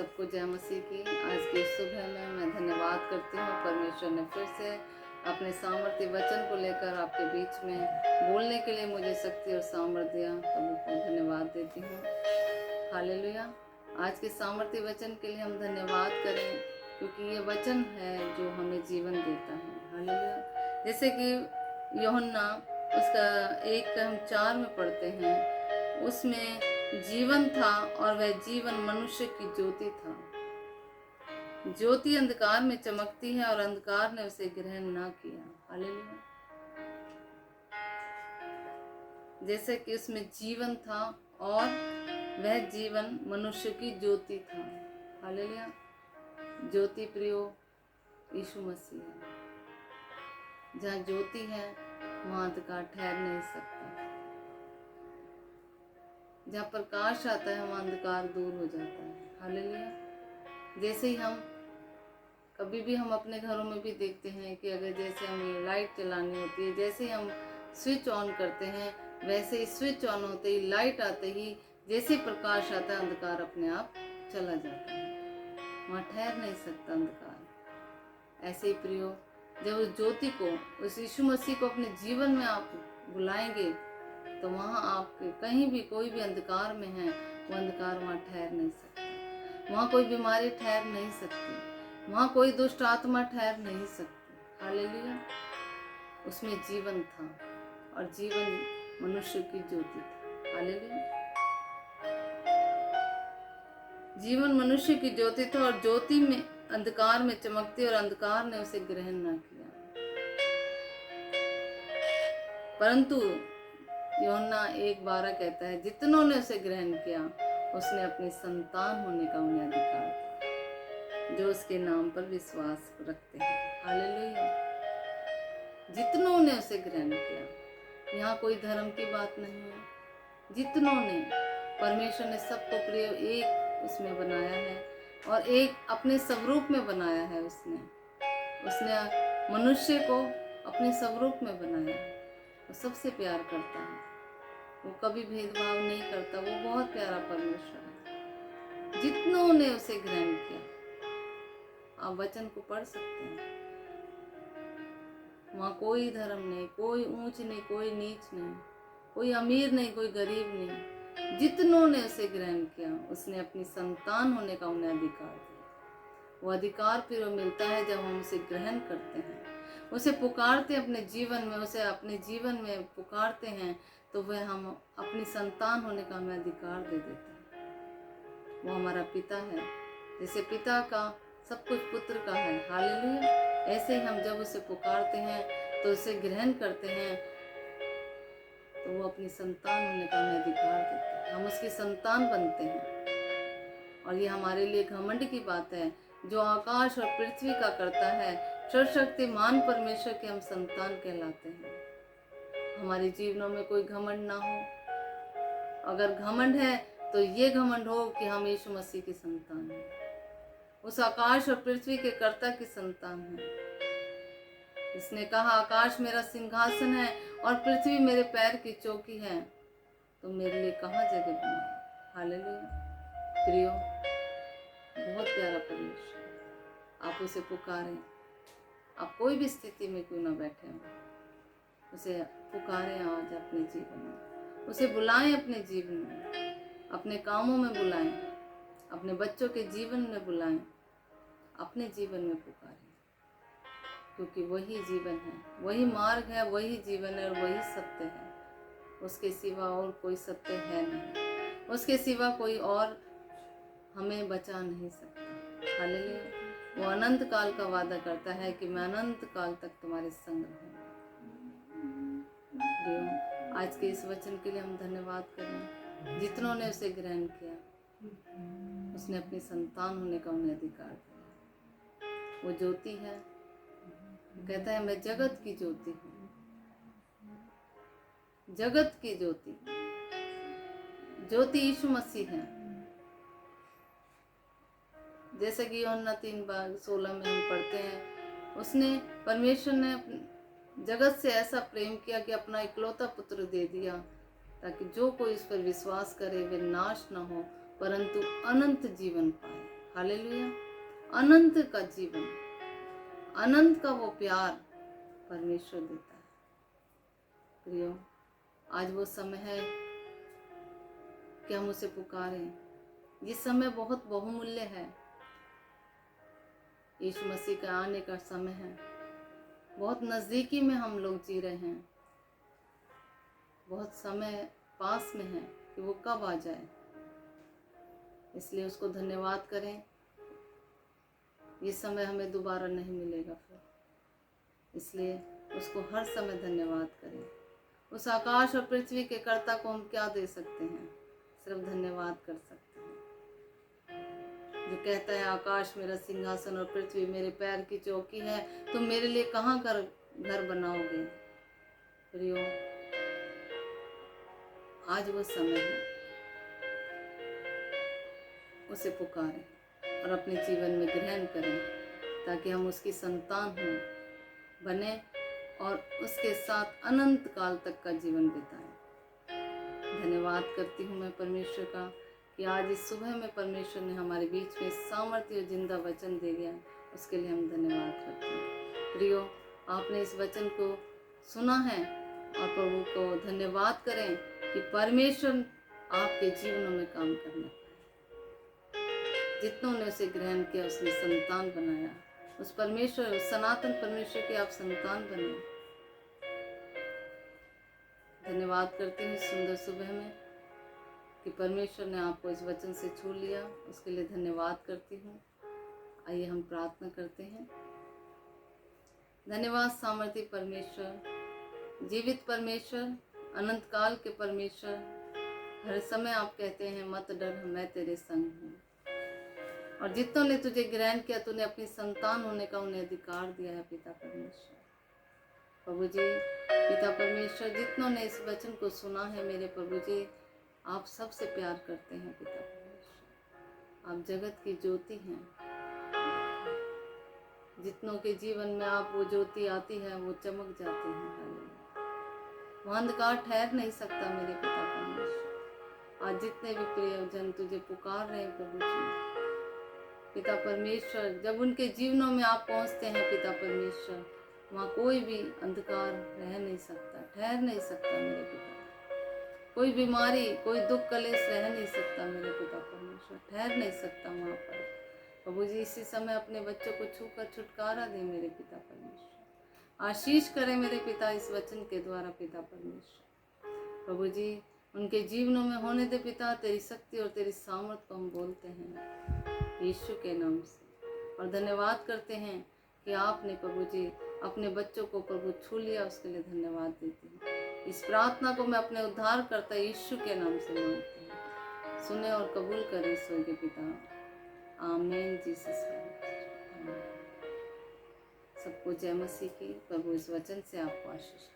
सबको जय मसीह की। आज की सुबह में मैं धन्यवाद करती हूँ, परमेश्वर ने फिर से अपने सामर्थ्य वचन को लेकर आपके बीच में बोलने के लिए मुझे शक्ति और सामर्थ्य दिया। प्रभु को धन्यवाद देती हूँ। हालेलुया। आज के सामर्थ्य वचन के लिए हम धन्यवाद करें, क्योंकि ये वचन है जो हमें जीवन देता है। हालेलुया। जैसे कि यूहन्ना उसका 1:4 में पढ़ते हैं, उसमें जीवन था और वह जीवन मनुष्य की ज्योति था। ज्योति अंधकार में चमकती है और अंधकार ने उसे ग्रहण ना किया। हालेलुया। जैसे कि उसमें जीवन था और वह जीवन मनुष्य की ज्योति था। हालेलुया। ज्योति प्रियो यीशु मसीह है। जहाँ ज्योति है वहाँ अंधकार ठहर नहीं सकता। जहाँ प्रकाश आता है वहाँ अंधकार दूर हो जाता है। हालेलुया। जैसे ही हम कभी भी हम अपने घरों में भी देखते हैं कि अगर जैसे हमें लाइट चलानी होती है, जैसे ही हम स्विच ऑन करते हैं, वैसे ही स्विच ऑन होते ही, लाइट आते ही, जैसे प्रकाश आता है, अंधकार अपने आप चला जाता है। वहाँ ठहर नहीं सकता अंधकार। ऐसे ही प्रियो, जब उस ज्योति को, उस यीशु मसीह को अपने जीवन में आप बुलाएंगे, तो वहाँ आपके कहीं भी कोई भी अंधकार में है, वो अंधकार वहाँ ठहर नहीं सकता। वहाँ कोई बीमारी ठहर नहीं सकती। वहाँ कोई दुष्ट आत्मा ठहर नहीं सकती। हालेलुया। उसमें जीवन था और जीवन मनुष्य की ज्योति थी। हालेलुया। जीवन मनुष्य की ज्योति था और ज्योति में अंधकार में चमकती और अंधकार ने उसे ग्रहण न किया। परंतु यूहन्ना 1:12 कहता है, जितनों ने उसे ग्रहण किया उसने अपनी संतान होने का उन्हें अधिकार दिया, जो उसके नाम पर विश्वास रखते हैं। हालेलुया। जितनों ने उसे ग्रहण किया। यहाँ कोई धर्म की बात नहीं है। जितनों ने, परमेश्वर ने सबको प्रिय एक उसमें बनाया है और एक अपने स्वरूप में बनाया है। उसने मनुष्य को अपने स्वरूप में बनाया है। वो सबसे प्यार करता है। वो कभी भेदभाव नहीं करता। वो बहुत प्यारा परमेश्वर है। जितनों ने उसे ग्रहण किया, आप वचन को पढ़ सकते हैं। वहाँ कोई धर्म नहीं, कोई ऊंच नहीं, कोई नीच नहीं, कोई अमीर नहीं, कोई गरीब नहीं। जितनों ने उसे ग्रहण किया, उसने अपनी संतान होने का उन्हें अधिकार दिया। वो अधिकार फिर वो मिलता है जब हम उसे ग्रहण करते हैं, उसे पुकारते अपने जीवन में, उसे अपने जीवन में पुकारते हैं, तो वह हम अपनी संतान होने का हमें अधिकार दे देता है। वो हमारा पिता है। जैसे पिता का सब कुछ पुत्र का है। हालेलुया। ऐसे ही हम जब उसे पुकारते हैं, तो उसे ग्रहण करते हैं, तो वो अपनी संतान होने का हमें अधिकार देता है। हम उसकी संतान बनते हैं। और ये हमारे लिए घमंड की बात है। जो आकाश और पृथ्वी का करता है, सर्वशक्तिमान परमेश्वर के हम संतान कहलाते हैं। हमारे जीवनों में कोई घमंड ना हो। अगर घमंड है तो ये घमंड हो कि हम यीशु मसीह की संतान हैं, उस आकाश और पृथ्वी के कर्ता की संतान है। इसने कहा, आकाश मेरा सिंहासन है और पृथ्वी मेरे पैर की चौकी है, तो मेरे लिए कहाँ जगह बना। हालेलुया। प्रियो, बहुत प्यारा परमेश्वर। आप उसे पुकारें। आप कोई भी स्थिति में क्यों ना बैठे हो, उसे पुकारें आज अपने जीवन में। उसे बुलाएं अपने जीवन में, अपने कामों में बुलाएं, अपने बच्चों के जीवन में बुलाएं, अपने जीवन में पुकारें, क्योंकि वही जीवन है, वही मार्ग है, वही जीवन है और वही सत्य है। उसके सिवा और कोई सत्य है नहीं। उसके सिवा कोई और हमें बचा नहीं सकता। हालेलुया। वो अनंत काल का वादा करता है कि मैं अनंत काल तक तुम्हारे संग रहूंगा। आज के इस वचन के लिए हम धन्यवाद करें। जितनों ने उसे ग्रहण किया, उसने अपनी संतान होने का उन्हें अधिकार दिया। वो ज्योति है। कहता है, मैं जगत की ज्योति हूँ। जगत की ज्योति, ज्योति यीशु मसीह है। जैसे कि यूहन्ना 3:16 में हम पढ़ते हैं, उसने, परमेश्वर ने जगत से ऐसा प्रेम किया कि अपना इकलौता पुत्र दे दिया, ताकि जो कोई इस पर विश्वास करे वे नाश न हो परंतु अनंत जीवन पाए। हालेलुया। अनंत का जीवन, अनंत का वो प्यार परमेश्वर देता है। प्रियो, आज वो समय है कि हम उसे पुकारें। ये समय बहुत बहुमूल्य है। यीशु मसीह के आने का समय है। बहुत नज़दीकी में हम लोग जी रहे हैं। बहुत समय पास में है कि वो कब आ जाए। इसलिए उसको धन्यवाद करें। ये समय हमें दोबारा नहीं मिलेगा फिर, इसलिए उसको हर समय धन्यवाद करें। उस आकाश और पृथ्वी के कर्ता को हम क्या दे सकते हैं? सिर्फ धन्यवाद कर सकते हैं। जो कहता है आकाश मेरा सिंहासन और पृथ्वी मेरे पैर की चौकी है, तुम मेरे लिए कहाँ कर घर बनाओगे? प्रियो, आज वो समय है, उसे पुकारें और अपने जीवन में ग्रहण करें, ताकि हम उसकी संतान हों, बने और उसके साथ अनंत काल तक का जीवन बिताएं। धन्यवाद करती हूँ मैं परमेश्वर का कि आज इस सुबह में परमेश्वर ने हमारे बीच में सामर्थ्य और जिंदा वचन दे दिया। उसके लिए हम धन्यवाद करते हैं। प्रियो, आपने इस वचन को सुना है और प्रभु को धन्यवाद करें कि परमेश्वर आपके जीवनों में काम करना पाए। जितनों ने उसे ग्रहण किया उसने संतान बनाया। उस परमेश्वर, उस सनातन परमेश्वर की आप संतान बने। धन्यवाद करती हूँ सुंदर सुबह में कि परमेश्वर ने आपको इस वचन से छू लिया। उसके लिए धन्यवाद करती हूँ। आइए हम प्रार्थना करते हैं। धन्यवाद सामर्थी परमेश्वर, जीवित परमेश्वर, अनंत काल के परमेश्वर, हर समय आप कहते हैं मत डर, मैं तेरे संग हूँ। और जितनों ने तुझे ग्रहण किया, तूने अपनी संतान होने का उन्हें अधिकार दिया है। पिता परमेश्वर, प्रभु जी, पिता परमेश्वर, जितनों ने इस वचन को सुना है मेरे प्रभु जी, आप सबसे प्यार करते हैं। पिता परमेश्वर, आप जगत की ज्योति हैं। जितनों के जीवन में आप वो ज्योति आती है, वो चमक जाते हैं। वो अंधकार ठहर नहीं सकता मेरे पिता परमेश्वर। आज जितने भी प्रियजन तुझे पुकार रहे हैं प्रभु जी, पिता परमेश्वर, जब उनके जीवनों में आप पहुंचते हैं पिता परमेश्वर, वहाँ कोई भी अंधकार रह नहीं सकता, ठहर नहीं सकता मेरे पिता। कोई बीमारी, कोई दुख कलेश रह नहीं सकता मेरे पिता परमेश्वर, ठहर नहीं सकता वहाँ पर। प्रभु जी, इसी समय अपने बच्चों को छूकर छुटकारा दे मेरे पिता परमेश्वर। आशीष करें मेरे पिता इस वचन के द्वारा पिता परमेश्वर। प्रभु जी, उनके जीवनों में होने दे पिता, तेरी शक्ति और तेरी सामर्थ को हम बोलते हैं यीशु के नाम से। और धन्यवाद करते हैं कि आपने प्रभु जी अपने बच्चों को प्रभु छू लिया। उसके लिए धन्यवाद देती हूँ। इस प्रार्थना को मैं अपने उद्धार करता यीशु के नाम से मांगती हूँ। सुने और कबूल करें स्वर्गीय पिता। आमीन। जीसस सबको जय मसीह की। प्रभु इस वचन से आपको आशीष।